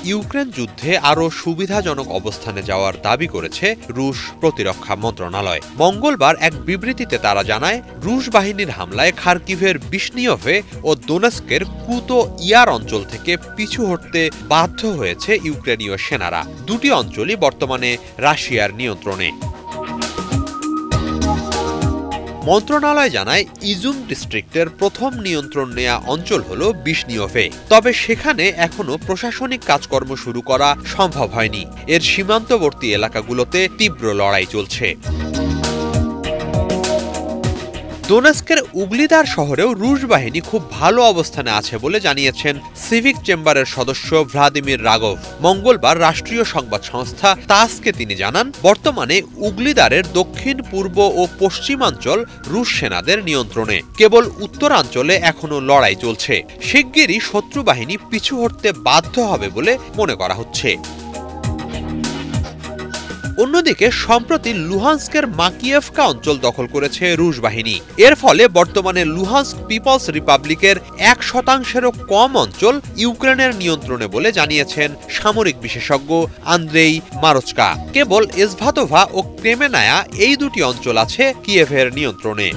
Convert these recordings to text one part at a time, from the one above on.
Ukraine যুদ্ধে আরও সুবিধাজনক অবস্থানে যাওয়ার দাবি করেছে রুশ প্রতিরক্ষা মন্ত্রণালয়। মঙ্গলবার এক বিবৃতিতে তারা জানায়, রুশ বাহিনীর হামলায় খার্কিভের বিশনিয়ভে ও দোনেস্কের কুতো ইয়ার অঞ্চল থেকে পিছু হটতে বাধ্য হয়েছে ইউক্রেনীয় সেনারা। দুটি অঞ্চলই বর্তমানে রাশিয়ার নিয়ন্ত্রণে। মন্ত্রণালয় জানায়, ইজুম ডিস্ট্রিক্টের প্রথম নিয়ন্ত্রণ নেয়া অঞ্চল হল বিশনিয়ভে। তবে সেখানে এখনো প্রশাসনিক কাজকর্ম শুরু করা সম্ভব হয়নি। এর সীমান্তবর্তী এলাকাগুলোতে তীব্র লড়াই চলছে। দোনেস্কের উগলিদার শহরেও রুশ বাহিনী খুব ভালো অবস্থানে আছে বলে জানিয়েছেন সিভিক চেম্বারের সদস্য ভ্লাদিমির রাগভ। মঙ্গলবার রাষ্ট্রীয় সংবাদ সংস্থা তাসকে তিনি জানান, বর্তমানে উগলিদারের দক্ষিণ, পূর্ব ও পশ্চিমাঞ্চল রুশ সেনাদের নিয়ন্ত্রণে। কেবল উত্তরাঞ্চলে এখনো লড়াই চলছে। শিগগিরই শত্রু বাহিনী পিছু হটতে বাধ্য হবে বলে মনে করা হচ্ছে। অন্যদিকে সম্প্রতি লুহান্স্কের মাকিয়েভকা অঞ্চল দখল করেছে রুশ বাহিনী। এর ফলে বর্তমানে লুহান্স্ক পিপলস রিপাবলিকের 1%-এরও কম অঞ্চল ইউক্রেনের নিয়ন্ত্রণে বলে জানিয়েছেন সামরিক বিশেষজ্ঞ আন্দ্রেই মারোচকা। কেবল এসভাতোভা ও ক্রেমেনায়া এই দুটি অঞ্চল আছে কিয়েভের নিয়ন্ত্রণে।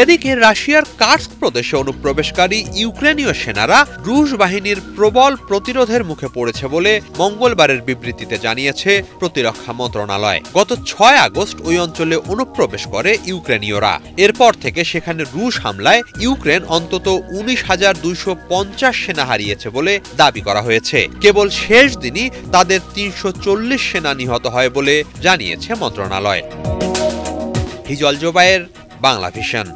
এদিকে রাশিয়ার কার্স্ক প্রদেশে অনুপ্রবেশকারী ইউক্রেনীয় সেনারা রুশ বাহিনীর প্রবল প্রতিরোধের মুখে পড়েছে বলে মঙ্গলবারের বিবৃতিতে জানিয়েছে প্রতিরক্ষা মন্ত্রণালয়। গত 6 আগস্ট ওই অঞ্চলে অনুপ্রবেশ করে ইউক্রেনীয়রা। এরপর থেকে সেখানে রুশ হামলায় ইউক্রেন অন্তত 19,250 সেনা হারিয়েছে বলে দাবি করা হয়েছে। কেবল শেষ দিনই তাদের 340 সেনা নিহত হয় বলে জানিয়েছে মন্ত্রণালয়। হিজল জোবায়ের, বাংলা ভিশন।